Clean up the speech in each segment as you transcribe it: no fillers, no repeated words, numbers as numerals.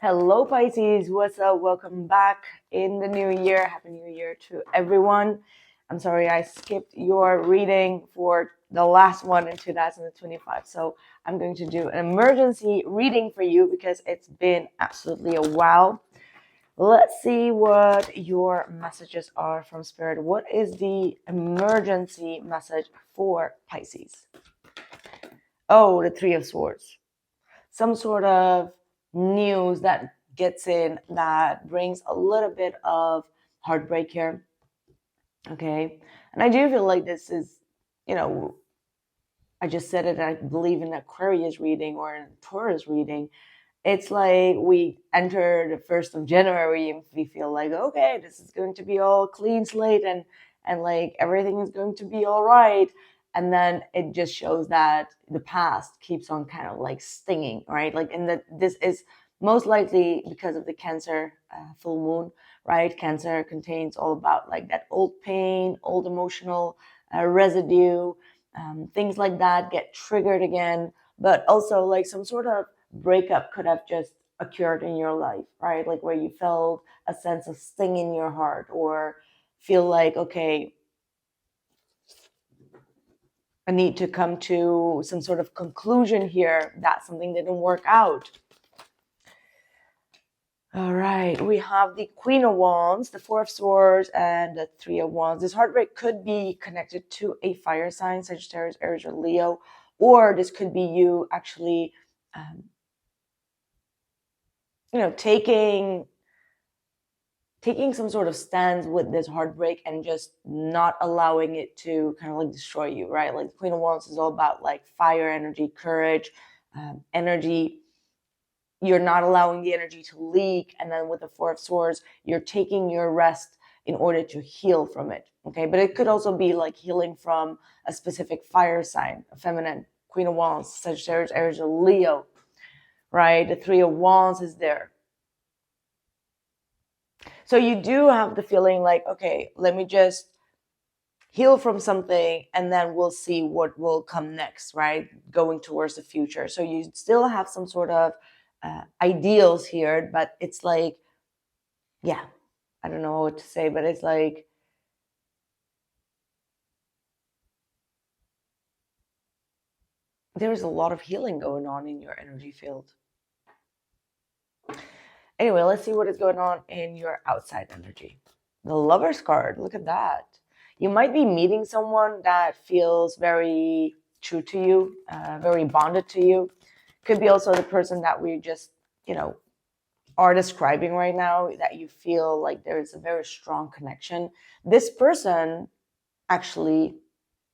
Hello, Pisces. What's up? Welcome back in the new year. Happy New Year to everyone. I'm sorry I skipped your reading for the last one in 2025. So I'm going to do an emergency reading for you because it's been absolutely a while. Let's see what your messages are from Spirit. What is the emergency message for Pisces? Oh, the Three of Swords. Some sort of news that gets in that brings a little bit of heartbreak here. Okay. And I do feel like this is, I just said it, I believe in Aquarius reading or in Taurus reading. It's like we enter the 1st of January and we feel like, okay, this is going to be all clean slate and like everything is going to be all right. And then it just shows that the past keeps on kind of like stinging, right? Like, this is most likely because of the Cancer full moon, right? Cancer contains all about like that old pain, old emotional residue, things like that get triggered again, but also like some sort of breakup could have just occurred in your life, right? Like where you felt a sense of sting in your heart or feel like, okay, I need to come to some sort of conclusion here that something didn't work out. All right, we have the Queen of Wands, the Four of Swords, and the Three of Wands. This heartbreak could be connected to a fire sign, Sagittarius, Aries, or Leo, or this could be you actually, taking some sort of stance with this heartbreak and just not allowing it to kind of like destroy you, right? Like the Queen of Wands is all about like fire energy, courage, energy. You're not allowing the energy to leak. And then with the Four of Swords, you're taking your rest in order to heal from it. Okay. But it could also be like healing from a specific fire sign, a feminine, Queen of Wands, Sagittarius, Aries, or Leo, right? The Three of Wands is there. So you do have the feeling like, okay, let me just heal from something and then we'll see what will come next, right? Going towards the future. So you still have some sort of ideals here, but it's like, yeah, I don't know what to say, but it's like, there's a lot of healing going on in your energy field. Anyway, let's see what is going on in your outside energy. The Lover's card, look at that. You might be meeting someone that feels very true to you, very bonded to you. Could be also the person that we just, are describing right now, that you feel like there's a very strong connection. This person actually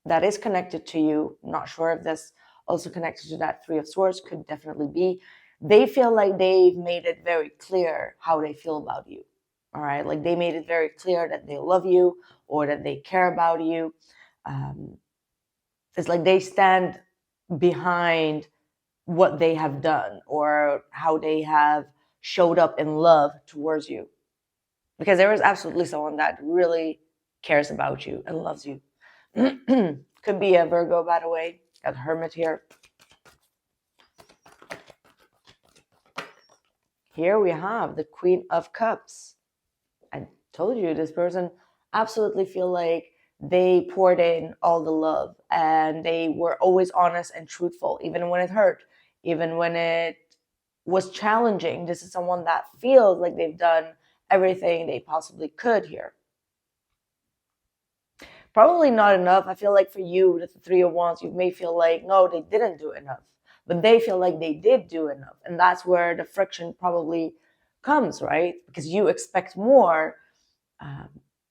that is connected to you, not sure if this also connected to that Three of Swords, could definitely be. They feel like they've made it very clear how they feel about you. All right. Like they made it very clear that they love you or that they care about you. It's like they stand behind what they have done or how they have showed up in love towards you. Because there is absolutely someone that really cares about you and loves you. Could be a Virgo, by the way. Got Hermit here. Here we have the Queen of Cups. I told you this person absolutely feel like they poured in all the love and they were always honest and truthful, even when it hurt, even when it was challenging. This is someone that feels like they've done everything they possibly could here. Probably not enough. I feel like for you, with the Three of Wands, you may feel like, no, they didn't do enough. But they feel like they did do enough. And that's where the friction probably comes, right? Because you expect more,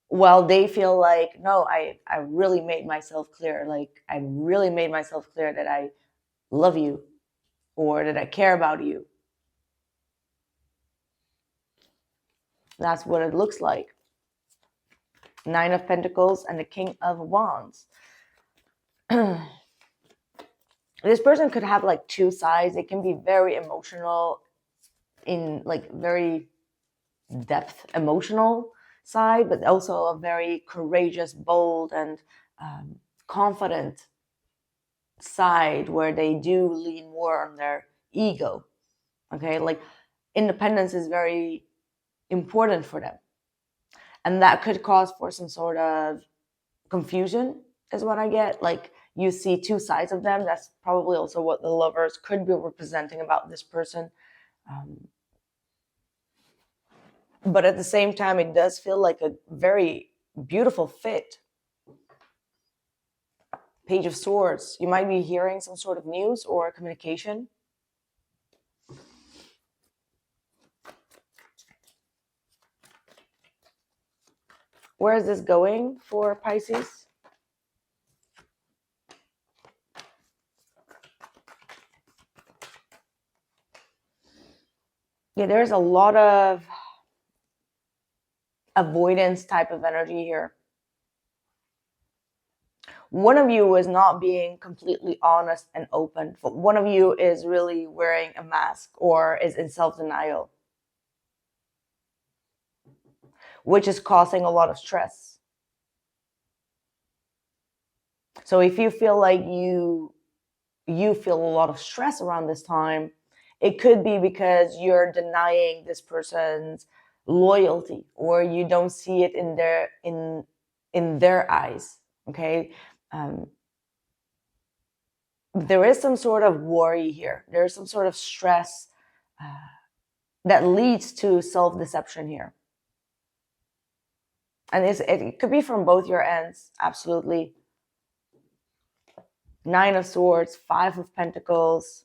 while they feel like, no, I really made myself clear. Like, I really made myself clear that I love you or that I care about you. That's what it looks like. Nine of Pentacles and the King of Wands. This person could have like two sides. It can be very emotional, in like very depth emotional side, but also a very courageous, bold, and confident side where they do lean more on their ego. Okay, like independence is very important for them. And that could cause for some sort of confusion, is what I get. Like, you see two sides of them. That's probably also what the Lovers could be representing about this person. But at the same time, it does feel like a very beautiful fit. Page of Swords. You might be hearing some sort of news or communication. Where is this going for Pisces? Yeah, there's a lot of avoidance type of energy here. One of you is not being completely honest and open. One of you is really wearing a mask or is in self-denial, which is causing a lot of stress. So if you feel like you feel a lot of stress around this time, it could be because you're denying this person's loyalty, or you don't see it in their eyes. Okay. There is some sort of worry here. There is some sort of stress that leads to self-deception here. And it could be from both your ends, absolutely. 9 of Swords, 5 of Pentacles.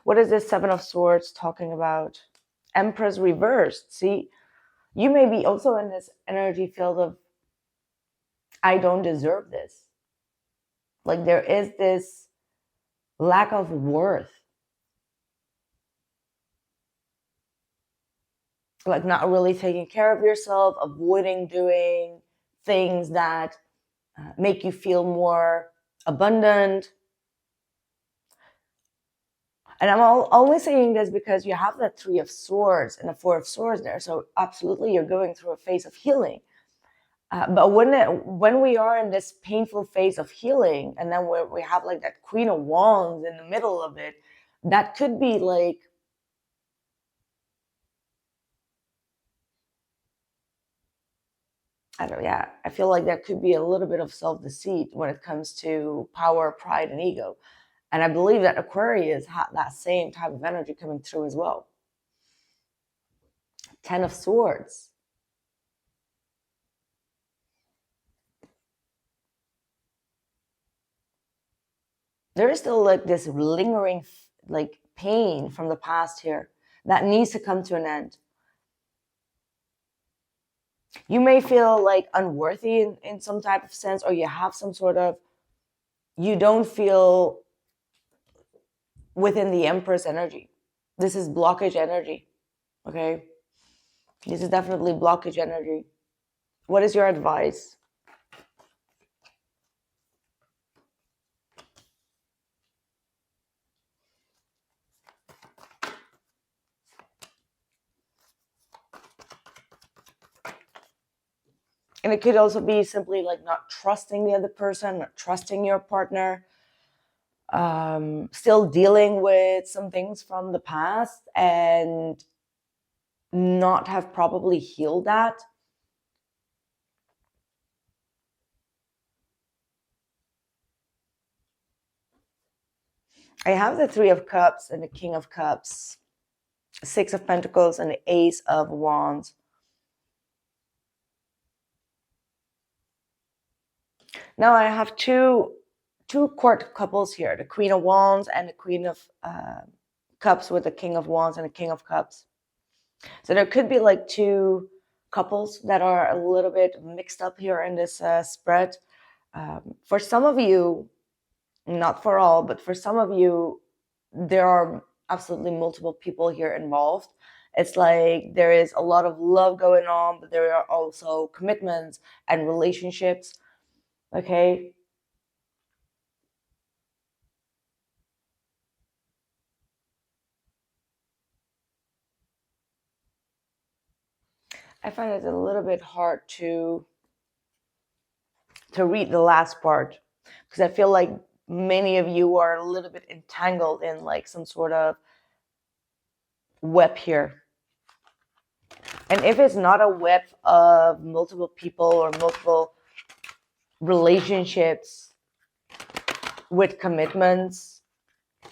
What is this 7 of Swords talking about? Empress reversed. See, you may be also in this energy field of, I don't deserve this. Like, there is this lack of worth. Like, not really taking care of yourself, avoiding doing things that make you feel more abundant. And I'm only saying this because you have that 3 of Swords and the 4 of Swords there. So absolutely, you're going through a phase of healing. But when we are in this painful phase of healing, and then we have like that Queen of Wands in the middle of it, that could be like, I feel like there could be a little bit of self-deceit when it comes to power, pride, and ego. And I believe that Aquarius had that same type of energy coming through as well. 10 of Swords. There is still like this lingering like pain from the past here that needs to come to an end. You may feel like unworthy in some type of sense, or you have some sort of, you don't feel within the Empress energy. This is blockage energy, okay? This is definitely blockage energy. What is your advice? And it could also be simply like not trusting the other person, not trusting your partner, still dealing with some things from the past and not have probably healed that. I have the 3 of Cups and the King of Cups, 6 of Pentacles and the Ace of Wands. Now I have two court couples here, the Queen of Wands and the Queen of Cups with the King of Wands and the King of Cups. So there could be like 2 couples that are a little bit mixed up here in this spread. For some of you, not for all, but for some of you, there are absolutely multiple people here involved. It's like there is a lot of love going on, but there are also commitments and relationships. Okay. I find it a little bit hard to read the last part, because I feel like many of you are a little bit entangled in like some sort of web here. And if it's not a web of multiple people or multiple relationships with commitments,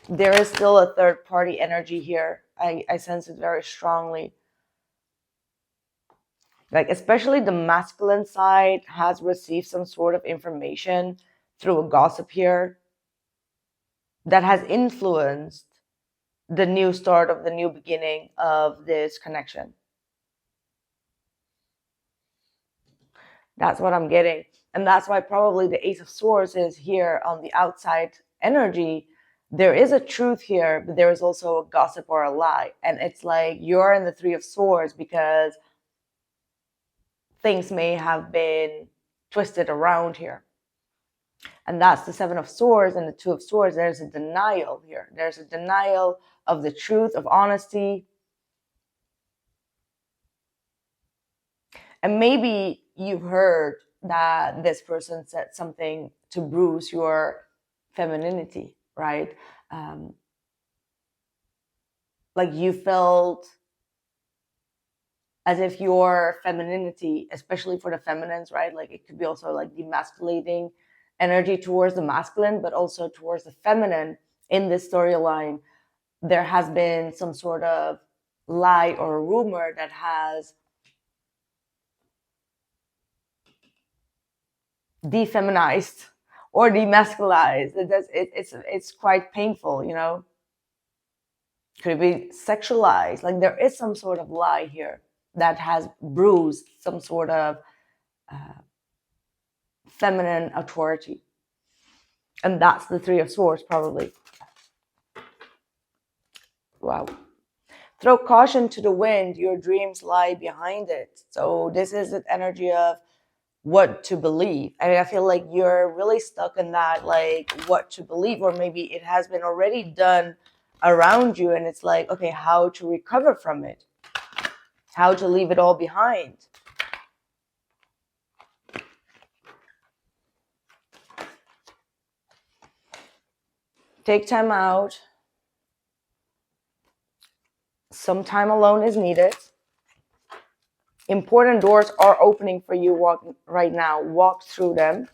there is still a third party energy here. I sense it very strongly. Like, especially the masculine side has received some sort of information through a gossip here that has influenced the new start of the new beginning of this connection. That's what I'm getting. And that's why probably the Ace of Swords is here on the outside energy. There is a truth here, but there is also a gossip or a lie. And it's like you're in the Three of Swords because things may have been twisted around here. And that's the Seven of Swords and the Two of Swords. There's a denial here. There's a denial of the truth, of honesty. And maybe you've heard that this person said something to bruise your femininity, right? Like you felt as if your femininity, especially for the feminines, right? Like it could be also like demasculating energy towards the masculine, but also towards the feminine in this storyline. There has been some sort of lie or rumor that has defeminized or demasculized. It's quite painful, you know. Could be sexualized. Like there is some sort of lie here that has bruised some sort of feminine authority. And that's the Three of Swords, probably. Wow. Throw caution to the wind. Your dreams lie behind it. So this is the energy of what to believe. And I feel like you're really stuck in that, like what to believe, or maybe it has been already done around you. And it's like, okay, how to recover from it? How to leave it all behind? Take time out. Some time alone is needed. Important doors are opening for you right now. Walk through them.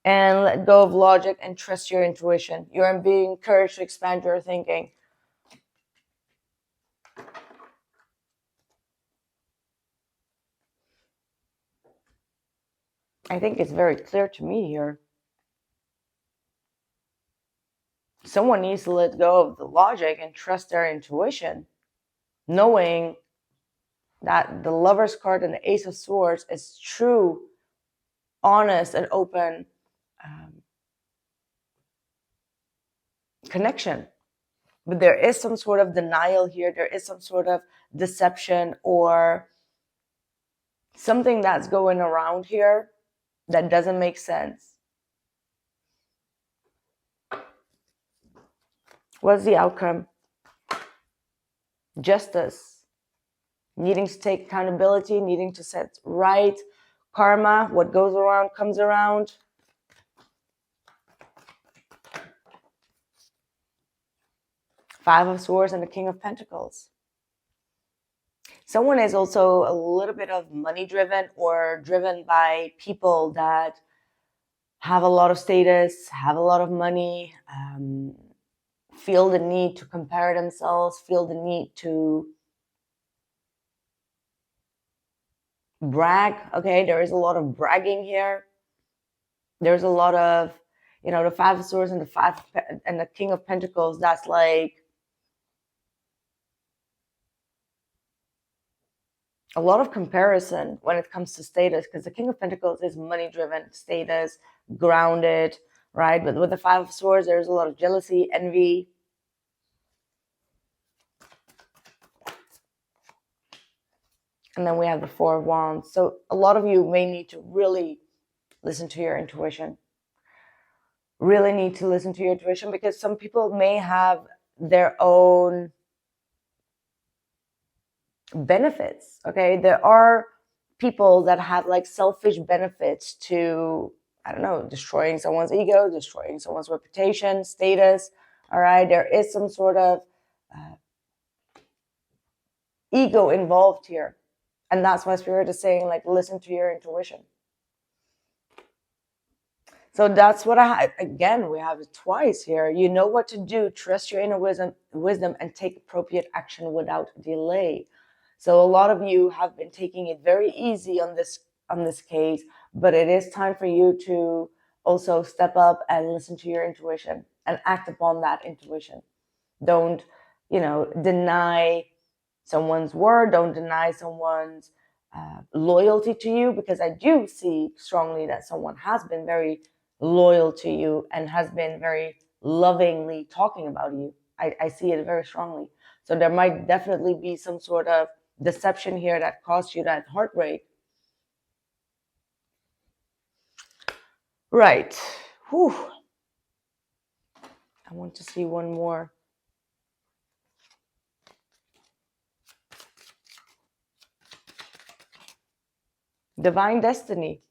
And let go of logic and trust your intuition. You're being encouraged to expand your thinking. I think it's very clear to me here. Someone needs to let go of the logic and trust their intuition, knowing that the Lover's card and the Ace of Swords is true, honest, and open connection. But there is some sort of denial here. There is some sort of deception or something that's going around here that doesn't make sense. What's the outcome? Justice. Needing to take accountability, needing to set right. Karma, what goes around comes around. Five of Swords and the King of Pentacles. Someone is also a little bit of money driven or driven by people that have a lot of status, have a lot of money, feel the need to compare themselves, feel the need to brag. Okay, there is a lot of bragging here. There's a lot of, you know, the Five of Swords and the King of Pentacles. That's like a lot of comparison when it comes to status, because the King of Pentacles is money driven, status, grounded, right? But with the Five of Swords, there's a lot of jealousy, envy. And then we have the Four of Wands. So a lot of you may need to really listen to your intuition. Really need to listen to your intuition, because some people may have their own benefits. Okay, there are people that have like selfish benefits to I don't know, destroying someone's ego, destroying someone's reputation, status. All right, there is some sort of ego involved here. And that's why Spirit is saying, like, listen to your intuition. So that's what again, we have it twice here. You know what to do. Trust your inner wisdom and take appropriate action without delay. So a lot of you have been taking it very easy on this case, but it is time for you to also step up and listen to your intuition and act upon that intuition. Don't, deny someone's word. Don't deny someone's loyalty to you, because I do see strongly that someone has been very loyal to you and has been very lovingly talking about you. I see it very strongly. So there might definitely be some sort of deception here that caused you that heartbreak. Right. Whew. I want to see one more. Divine destiny.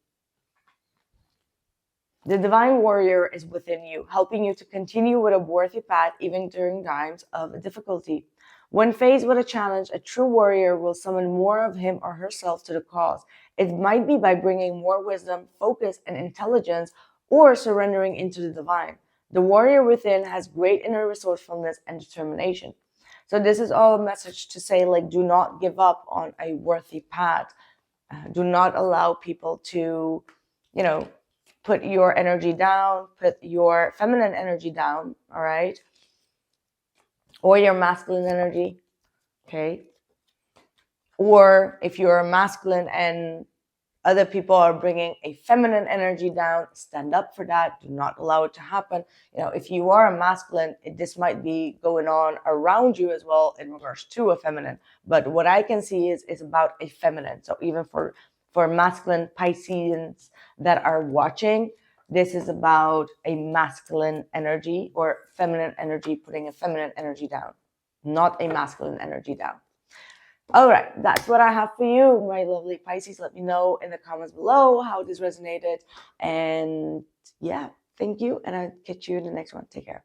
The divine warrior is within you, helping you to continue with a worthy path even during times of difficulty. When faced with a challenge, a true warrior will summon more of him or herself to the cause. It might be by bringing more wisdom, focus, and intelligence, or surrendering into the divine. The warrior within has great inner resourcefulness and determination. So this is all a message to say, like, do not give up on a worthy path. Do not allow people to, put your energy down, put your feminine energy down, all right? Or your masculine energy, okay? Or if you're masculine and other people are bringing a feminine energy down, stand up for that. Do not allow it to happen. If you are a masculine, this might be going on around you as well in regards to a feminine. But what I can see is about a feminine. So even for masculine Pisceans that are watching, this is about a masculine energy or feminine energy, putting a feminine energy down, not a masculine energy down. All right, that's what I have for you, my lovely Pisces. Let me know in the comments below how this resonated. And yeah, thank you. And I'll catch you in the next one. Take care.